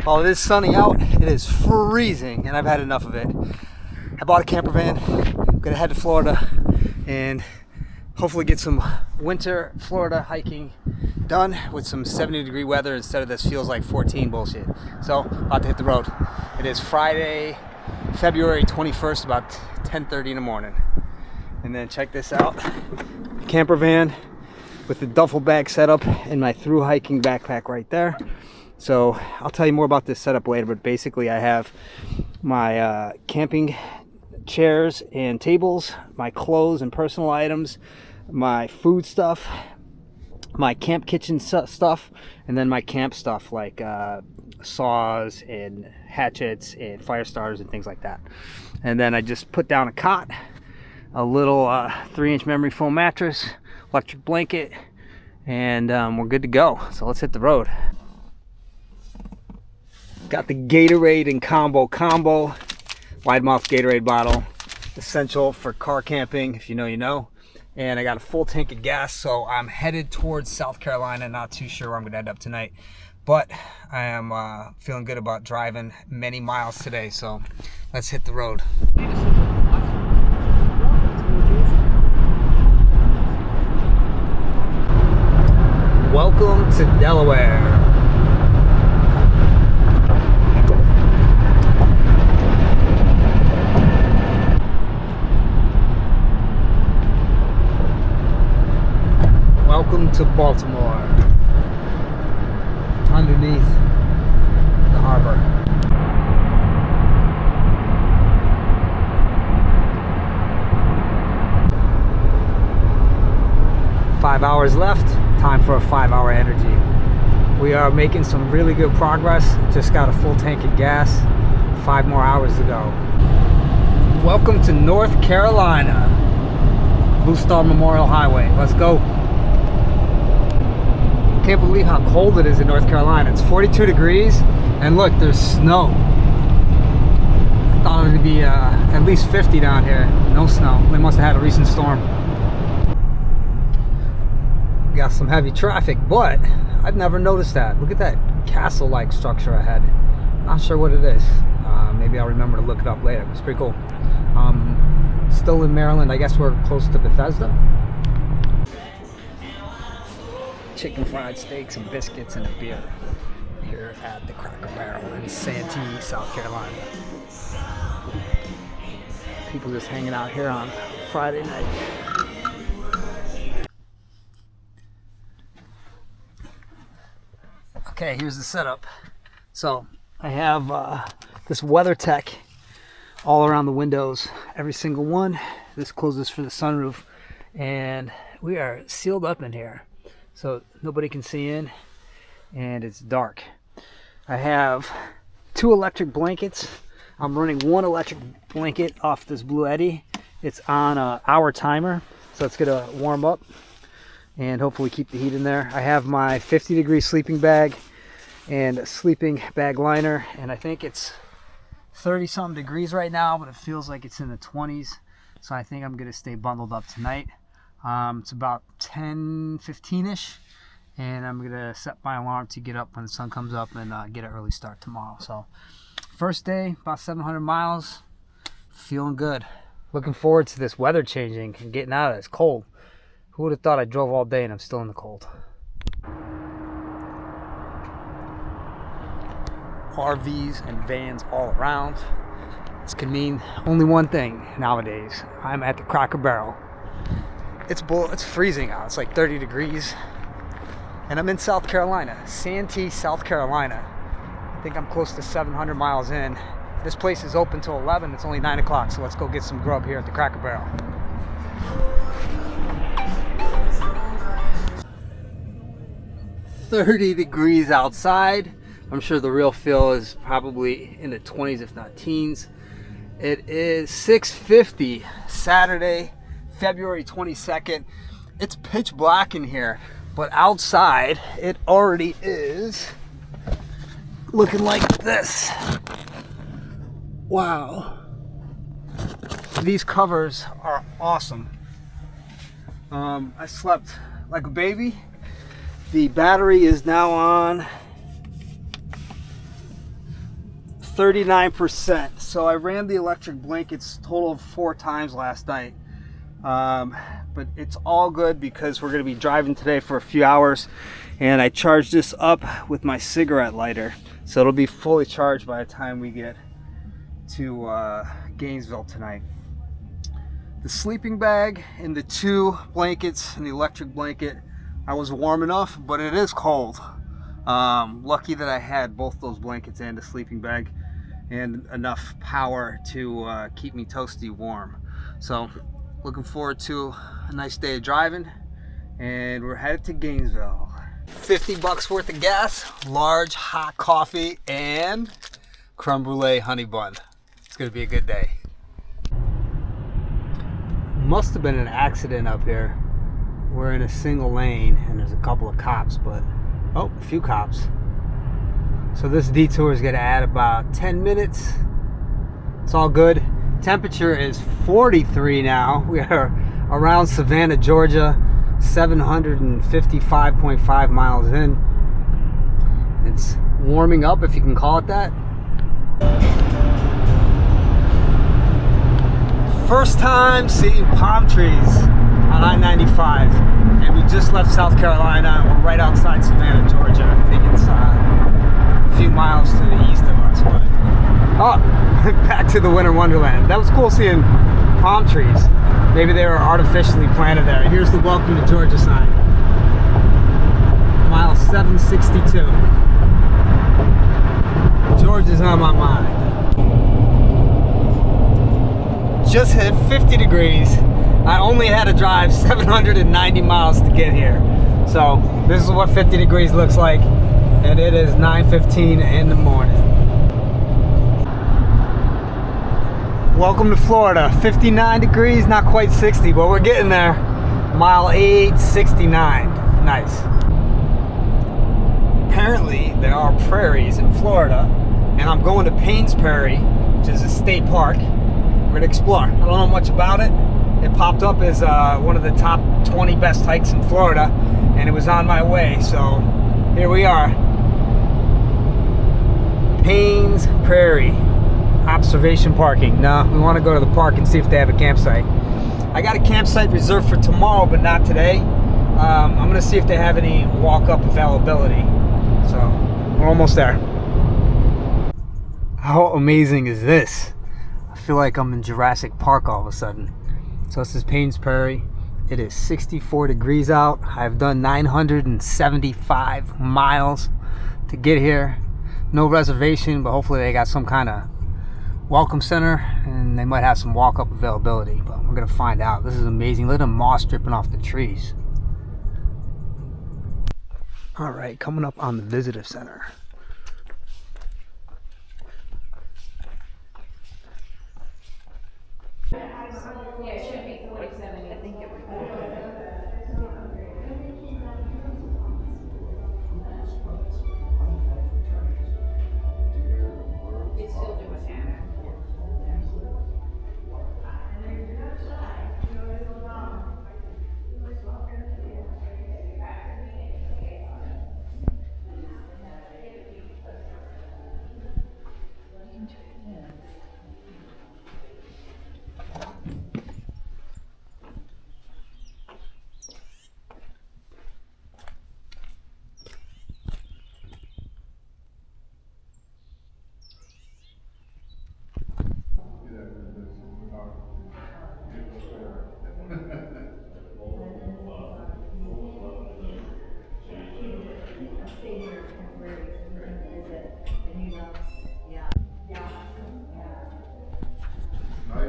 While it is sunny out, it is freezing and I've had enough of it. I bought a camper van. I'm gonna head to Florida and hopefully get some winter Florida hiking done with some 70-degree weather instead of this feels like 14 bullshit. So, about to hit the road. It is Friday, February 21st, about 10:30 in the morning. And then check this out. Camper van with the duffel bag setup and my through hiking backpack right there. So I'll tell you more about this setup later, but basically I have my camping chairs and tables, my clothes and personal items, my food stuff, my camp kitchen stuff, and then my camp stuff like saws and hatchets and fire starters and things like that. And then I just put down a cot, a little 3-inch memory foam mattress, electric blanket, and we're good to go. So let's hit the road. Got the Gatorade and combo, wide mouth Gatorade bottle, essential for car camping, if you know, you know. And I got a full tank of gas, so I'm headed towards South Carolina. Not too sure where I'm gonna end up tonight, but I am feeling good about driving many miles today, so let's hit the road. Welcome to Delaware. Welcome to Baltimore, underneath the harbor. Five hours left, time for a 5-hour energy. We are making some really good progress. Just got a full tank of gas, 5 more hours to go. Welcome to North Carolina, Blue Star Memorial Highway. Let's go. Can't believe how cold it is in North Carolina. It's 42 degrees and look, there's snow. I thought it would be at least 50 down here. No snow. They must have had a recent storm. We got some heavy traffic, but I've never noticed that. Look at that castle-like structure ahead. Not sure what it is. Maybe I'll remember to look it up later. It's pretty cool. Still in Maryland. I guess we're close to Bethesda. Chicken fried steaks and biscuits and a beer here at the Cracker Barrel in Santee, South Carolina. People just hanging out here on Friday night. Okay, here's the setup. So I have this WeatherTech all around the windows, every single one. This closes for the sunroof, and we are sealed up in here. So nobody can see in, and it's dark. I have 2 electric blankets. I'm running 1 electric blanket off this Blue Eddy. It's on an hour timer, so it's gonna warm up and hopefully keep the heat in there. I have my 50-degree sleeping bag and a sleeping bag liner, and I think it's 30-something degrees right now, but it feels like it's in the 20s. So I think I'm gonna stay bundled up tonight. It's about 10:15ish, and I'm gonna set my alarm to get up when the sun comes up and get an early start tomorrow. So first day, about 700 miles, feeling good. Looking forward to this weather changing and getting out of it. It's cold. Who would have thought I drove all day and I'm still in the cold? RVs and vans all around. This can mean only one thing nowadays. I'm at the Cracker Barrel. It's freezing out. It's like 30 degrees. And I'm in South Carolina, Santee, South Carolina. I think I'm close to 700 miles in. This place is open till 11. It's only 9 o'clock, so let's go get some grub here at the Cracker Barrel. "30 degrees outside." I'm sure the real feel is probably in the 20s, if not teens. It is 6:50, Saturday, February 22nd. It's pitch black in here, but outside it already is looking like this. Wow. These covers are awesome. I slept like a baby. The battery is now on 39%. So I ran the electric blankets total of 4 times last night. But it's all good because we're going to be driving today for a few hours, and I charged this up with my cigarette lighter, so it'll be fully charged by the time we get to Gainesville tonight. The sleeping bag and the 2 blankets and the electric blanket, I was warm enough, but it is cold. Lucky that I had both those blankets and the sleeping bag and enough power to keep me toasty warm. So looking forward to a nice day of driving, and we're headed to Gainesville. $50 worth of gas, large hot coffee, and creme brulee honey bun. It's gonna be a good day. Must have been an accident up here. We're in a single lane and there's a couple of cops, but a few cops. So this detour is gonna add about 10 minutes. It's all good. Temperature is 43 now. We are around Savannah, Georgia, 755.5 miles in. It's warming up, if you can call it that. First time seeing palm trees on I-95, and we just left South Carolina and we're right outside Savannah, Georgia. I think it's a few miles to the east of us, but back to the winter wonderland. That was cool seeing palm trees. Maybe they were artificially planted there. Here's the welcome to Georgia sign. Mile 762. Georgia's on my mind. Just hit 50 degrees. I only had to drive 790 miles to get here. So this is what 50 degrees looks like, and it is 9:15 in the morning. Welcome to Florida. 59 degrees, not quite 60, but we're getting there. Mile 869. Nice. Apparently there are prairies in Florida, and I'm going to Paynes Prairie, which is a state park. We're gonna explore. I don't know much about it. It popped up as one of the top 20 best hikes in Florida, and it was on my way, so here we are. Paynes Prairie. Observation parking. No, we want to go to the park and see if they have a campsite. I got a campsite reserved for tomorrow, but not today. I'm going to see if they have any walk-up availability. So, we're almost there. How amazing is this? I feel like I'm in Jurassic Park all of a sudden. So this is Paynes Prairie. It is 64 degrees out. I've done 975 miles to get here. No reservation, but hopefully they got some kind of welcome center and they might have some walk-up availability, but we're gonna find out. This is amazing. Look at the moss dripping off the trees. All right, coming up on the visitor center. Yeah, it should be 47. I think it would be. It's still doing that.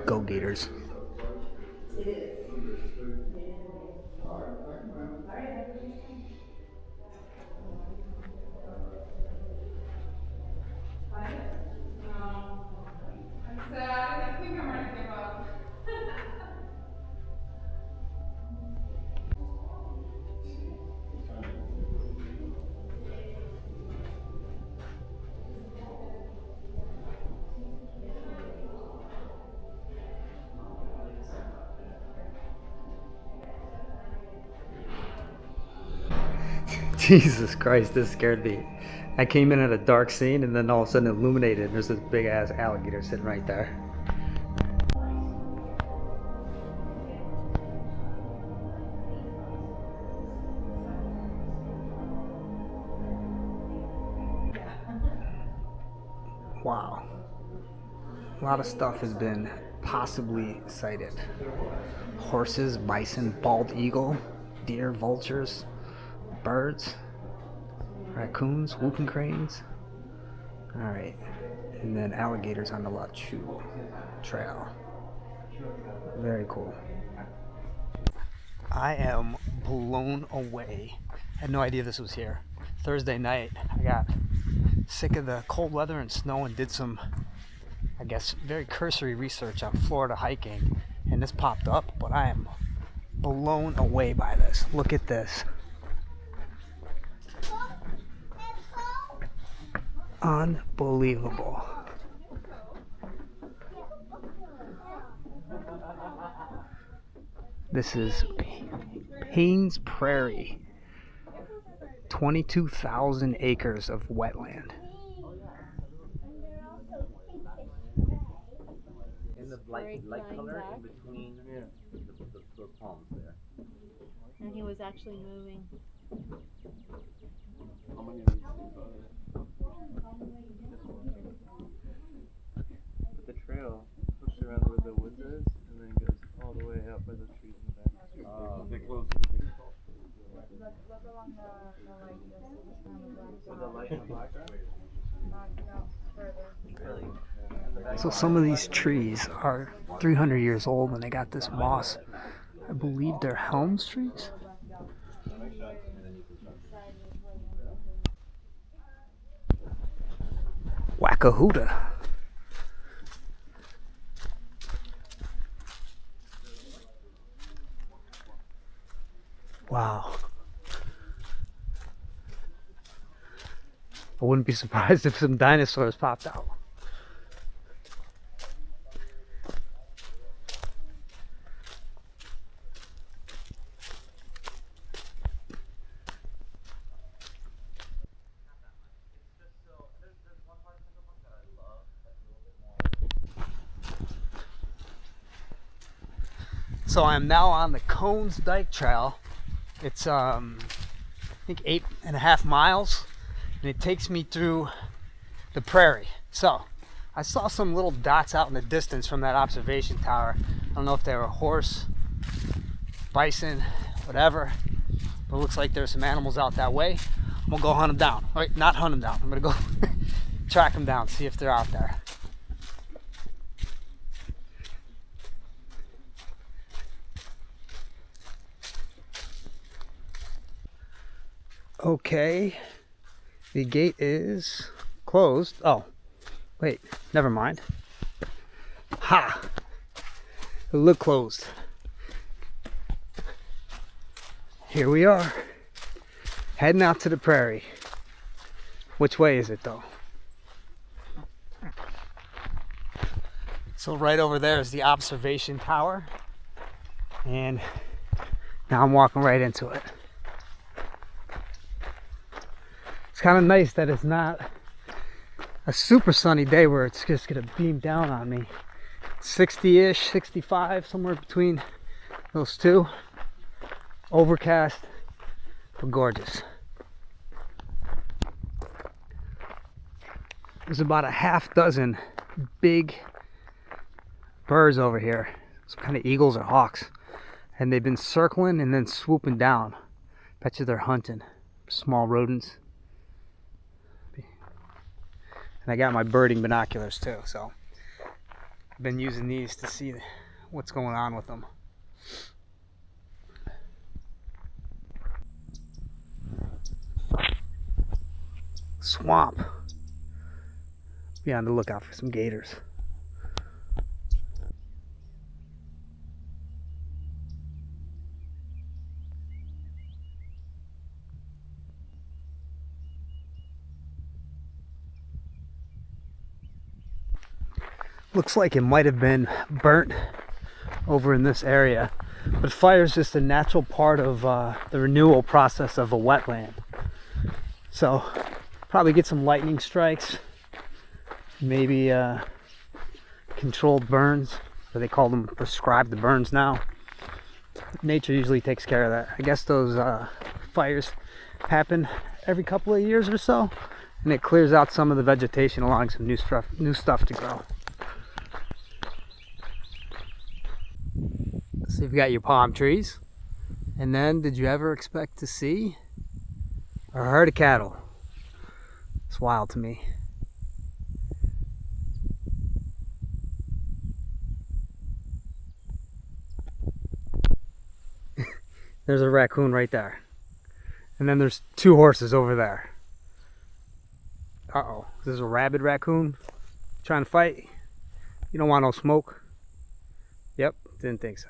Go Gators. I'm sad. I think I'm ready to give up. Jesus Christ, this scared me. I came in at a dark scene and then all of a sudden illuminated. There's this big ass alligator sitting right there. Wow. A lot of stuff has been possibly sighted. Horses, bison, bald eagle, deer, vultures, birds, raccoons, whooping cranes. Alright. And then alligators on the La Chu Trail. Very cool. I am blown away. I had no idea this was here. Thursday night, I got sick of the cold weather and snow and did some, I guess, very cursory research on Florida hiking, and this popped up, but I am blown away by this. Look at this. Unbelievable. This is Paynes Prairie. 22,000 acres of wetland. In the light color in between the palms there. And he was actually moving. How many of these the trail hooks around where the woods is and then goes all the way out by the trees in the back. They close Look along the light just the light in the background? no, further. So some of these trees are 300 years old and they got this moss. I believe they're Helms trees. Wackahoota. Wow. I wouldn't be surprised if some dinosaurs popped out. So I'm now on the Cones Dyke Trail. It's I think 8.5 miles, and it takes me through the prairie. So I saw some little dots out in the distance from that observation tower. I don't know if they were horse, bison, whatever, but it looks like there's some animals out that way. I'm gonna go hunt them down. Wait, not hunt them down. I'm gonna go track them down, see if they're out there. Okay, the gate is closed. Oh, wait, never mind. Ha! It looked closed. Here we are, heading out to the prairie. Which way is it though? So right over there is the observation tower, and now I'm walking right into it. It's kind of nice that it's not a super sunny day where it's just gonna beam down on me. 60-ish, 65, somewhere between those two. Overcast, but gorgeous. There's about a half dozen big birds over here. Some kind of eagles or hawks. And they've been circling and then swooping down. Bet you they're hunting small rodents. And I got my birding binoculars too, so I've been using these to see what's going on with them. Swamp. Be on the lookout for some gators. Looks like it might have been burnt over in this area, but fire is just a natural part of the renewal process of a wetland. So probably get some lightning strikes, maybe controlled burns, or they call them prescribed burns now. Nature usually takes care of that. I guess those fires happen every couple of years or so, and it clears out some of the vegetation, allowing some new stuff to grow. So you've got your palm trees, and then did you ever expect to see a herd of cattle? It's wild to me. There's a raccoon right there. And then there's 2 horses over there. Uh-oh. This is a rabid raccoon trying to fight. You don't want no smoke. Yep, didn't think so.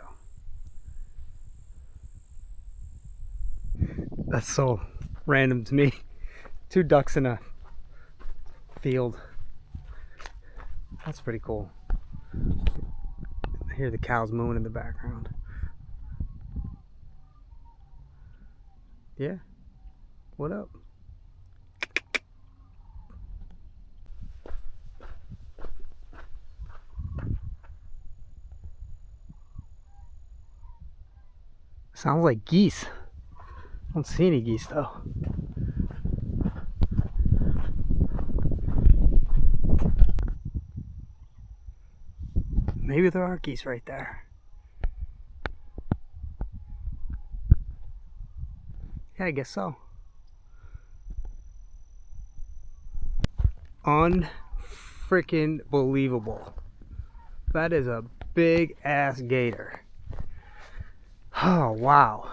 That's so random to me. 2 ducks in a field. That's pretty cool. I hear the cows mooing in the background. Yeah. What up? Sounds like geese. I don't see any geese though. Maybe there are geese right there. Yeah, I guess so. Unfreaking believable. That is a big ass gator. Oh, wow.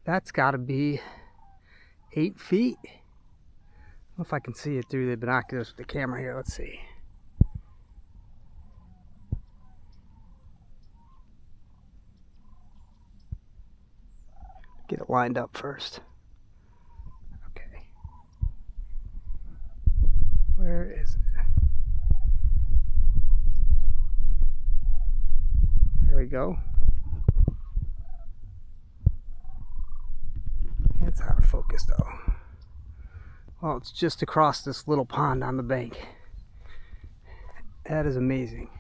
That's got to be 8 feet. I don't know if I can see it through the binoculars with the camera here. Let's see. Get it lined up first. Okay. Where is it? There we go. It's out of focus though. Well, it's just across this little pond on the bank. That is amazing.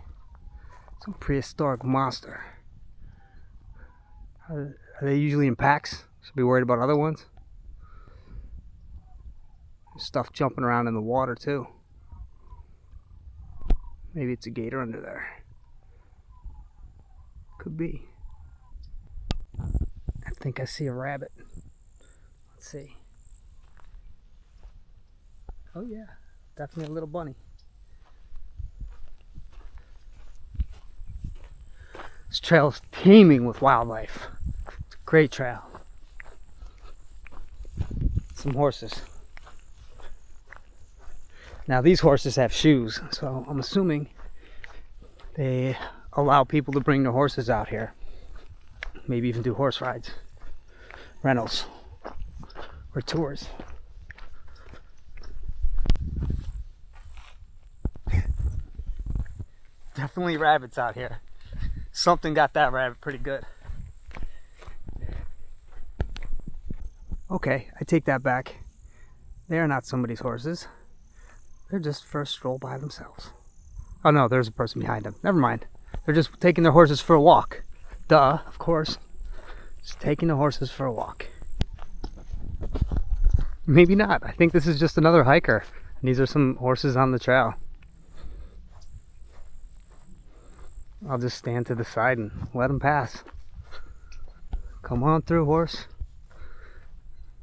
Some prehistoric monster. Are they usually in packs? Should be worried about other ones. There's stuff jumping around in the water too. Maybe it's a gator under there. Could be. I think I see a rabbit. Let's see. Oh yeah, definitely a little bunny. This trail is teeming with wildlife. It's a great trail. Some horses. Now these horses have shoes, so I'm assuming they allow people to bring their horses out here. Maybe even do horse rides, rentals, or tours. Definitely rabbits out here. Something got that rabbit pretty good. Okay, I take that back. They are not somebody's horses. They're just for a stroll by themselves. Oh no, there's a person behind them. Never mind. They're just taking their horses for a walk. Duh, of course. Just taking the horses for a walk. Maybe not. I think this is just another hiker. And these are some horses on the trail. I'll just stand to the side and let them pass. Come on through, horse.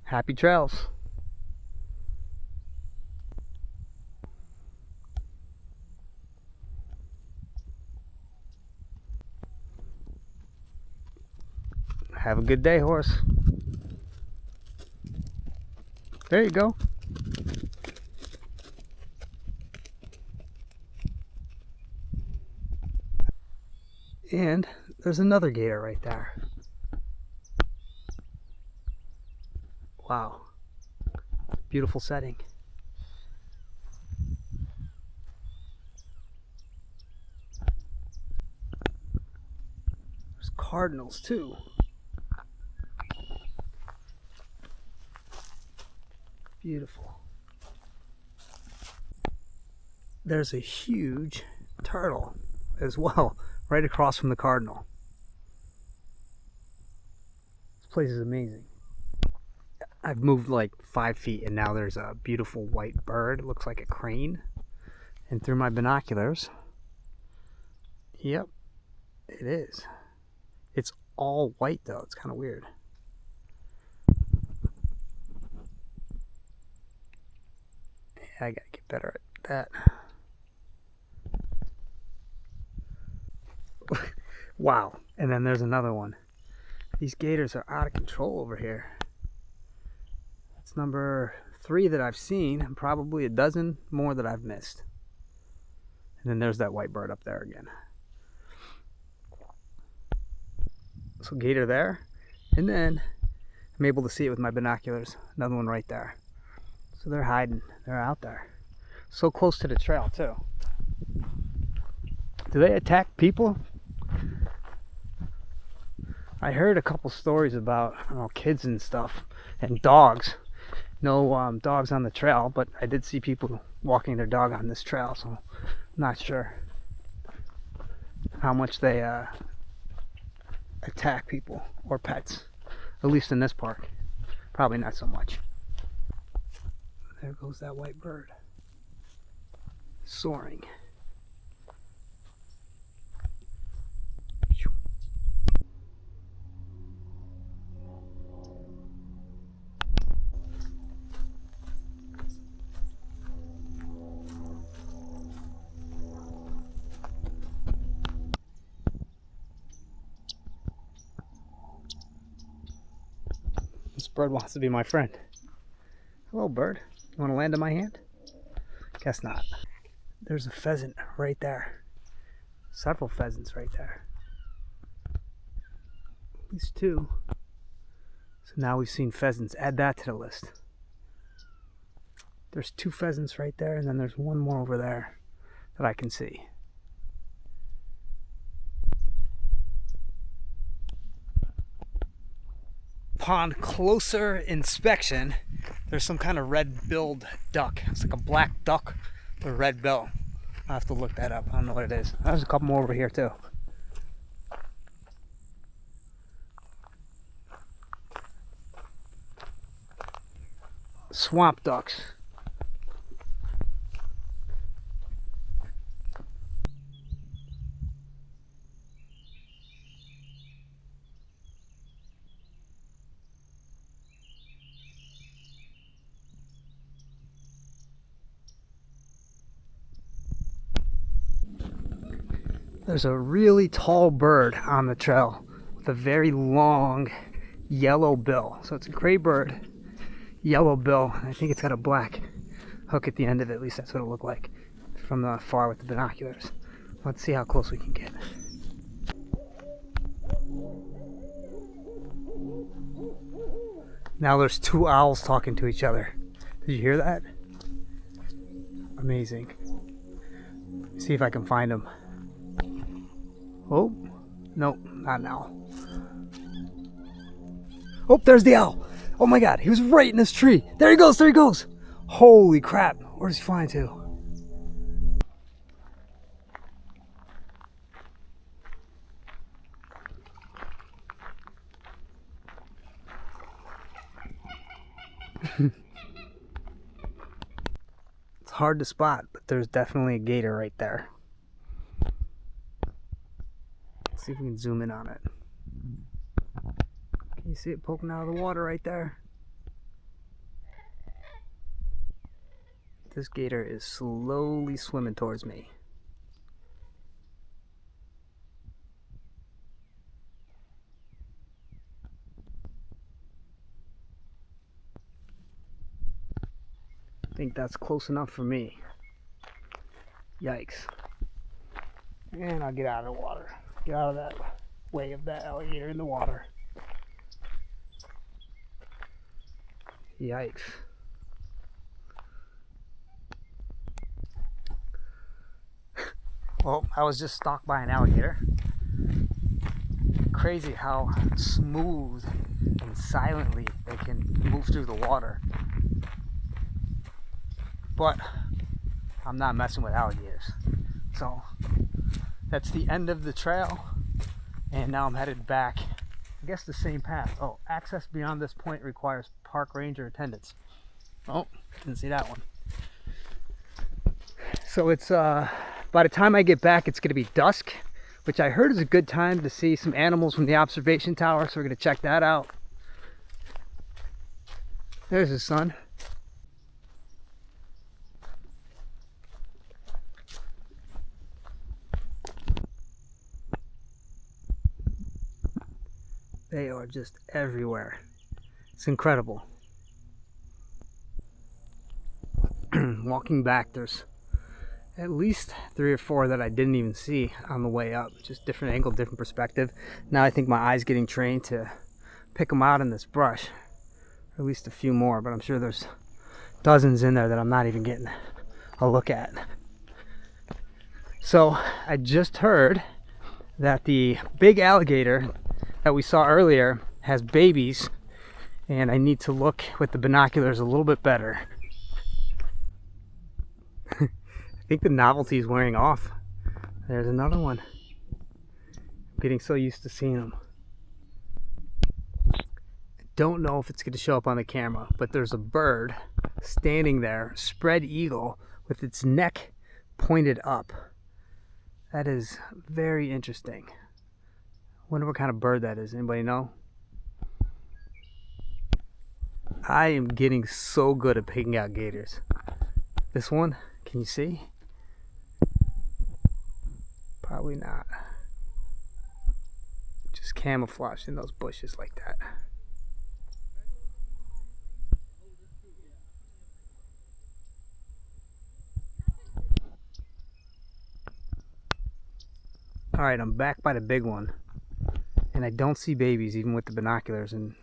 Happy trails. Have a good day, horse. There you go. And there's another gator right there. Wow. Beautiful setting. There's cardinals too. Beautiful. There's a huge turtle as well, right across from the cardinal. This place is amazing. I've moved like 5 feet and now there's a beautiful white bird. It looks like a crane. And through my binoculars, yep, it is. It's all white though. It's kind of weird. Yeah, I gotta get better at that. Wow. And then there's another one. These gators are out of control over here. It's number 3 that I've seen, and probably a dozen more that I've missed. And then there's that white bird up there again. So gator there, and then I'm able to see it with my binoculars. Another one right there. So they're hiding. They're out there. So close to the trail too. Do they attack people? I heard a couple stories about, I don't know, kids and stuff, and dogs. No dogs on the trail, but I did see people walking their dog on this trail, so I'm not sure how much they attack people or pets, at least in this park. Probably not so much. There goes that white bird, soaring. This bird wants to be my friend. Hello, bird. You want to land on my hand? Guess not. There's a pheasant right there. Several pheasants right there. At least 2. So now we've seen pheasants. Add that to the list. There's 2 pheasants right there, and then there's one more over there that I can see. Upon closer inspection, there's some kind of red-billed duck. It's like a black duck with a red bill. I'll have to look that up. I don't know what it is. There's a couple more over here too. Swamp ducks. There's a really tall bird on the trail with a very long yellow bill. So it's a gray bird, yellow bill. I think it's got a black hook at the end of it. At least that's what it looked like from the far with the binoculars. Let's see how close we can get. Now there's 2 owls talking to each other. Did you hear that? Amazing. See if I can find them. Oh, no, not an owl. Oh, there's the owl. Oh my God, he was right in this tree. There he goes, there he goes. Holy crap, where's he flying to? It's hard to spot, but there's definitely a gator right there. See if we can zoom in on it. Can you see it poking out of the water right there? This gator is slowly swimming towards me. I think that's close enough for me. Yikes. And I'll get out of the water. Get out of that way of that alligator in the water. Yikes. Well, I was just stalked by an alligator. Crazy how smooth and silently they can move through the water. but I'm not messing with alligators. So that's the end of the trail, and now I'm headed back, I guess the same path. Oh, access beyond this point requires park ranger attendance. Oh, didn't see that one. So it's by the time I get back, it's gonna be dusk, which I heard is a good time to see some animals from the observation tower, so we're gonna check that out. There's the sun. They are just everywhere. It's incredible. Walking back, there's at least 3 or 4 that I didn't even see on the way up. Just different angle, different perspective. Now I think my eye's getting trained to pick them out in this brush. Or at least a few more, but I'm sure there's dozens in there that I'm not even getting a look at. So I just heard that the big alligator that we saw earlier has babies, and I need to look with the binoculars a little bit better. I think the novelty is wearing off. There's another one. I'm getting so used to seeing them. I don't know if it's going to show up on the camera, but there's a bird standing there, spread eagle, with its neck pointed up. That is very interesting. Wonder what kind of bird that is. Anybody know? I am getting so good at picking out gators. This one, can you see? Probably not. Just camouflaged in those bushes like that. Alright, I'm back by the big one. And I don't see babies even with the binoculars, and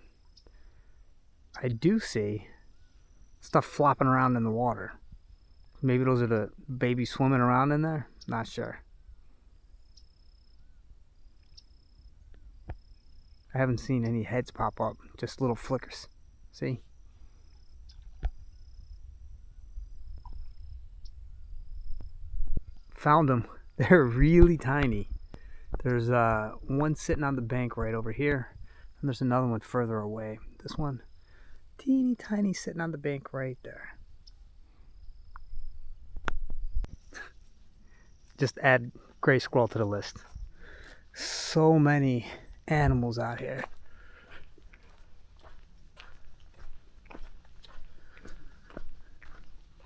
I do see stuff flopping around in the water. Maybe those are the babies swimming around in there? Not sure. I haven't seen any heads pop up, just little flickers. See? Found them. They're really tiny. There's one sitting on the bank right over here, and there's another one further away. This one, teeny tiny, sitting on the bank right there. Just add gray squirrel to the list. So many animals out here.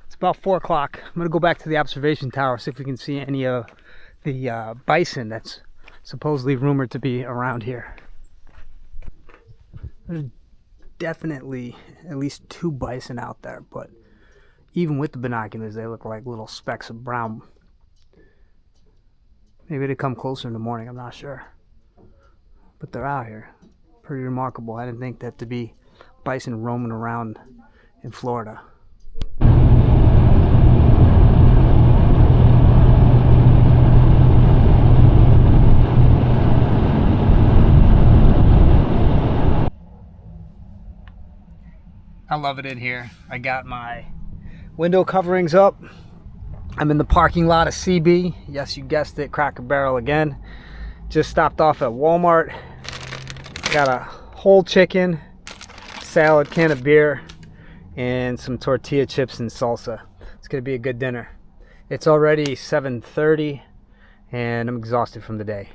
It's about 4 o'clock. I'm gonna go back to the observation tower, see if we can see any of the bison that's supposedly rumored to be around here. There's definitely at least 2 bison out there, but even with the binoculars, they look like little specks of brown. Maybe they come closer in the morning, I'm not sure. But they're out here. Pretty remarkable. I didn't think that to be bison roaming around in Florida. I love it in here. I got my window coverings up. I'm in the parking lot of CB. Yes, you guessed it, Cracker Barrel again. Just stopped off at Walmart. Got a whole chicken, salad, can of beer, and some tortilla chips and salsa. It's gonna be a good dinner. It's already 7:30 and I'm exhausted from the day.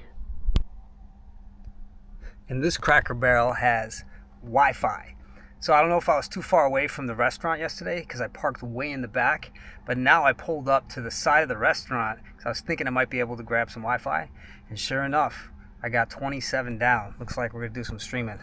And this Cracker Barrel has Wi-Fi. So I don't know if I was too far away from the restaurant yesterday because I parked way in the back, but now I pulled up to the side of the restaurant because I was thinking I might be able to grab some Wi-Fi, and sure enough, I got 27 down. Looks like we're gonna do some streaming.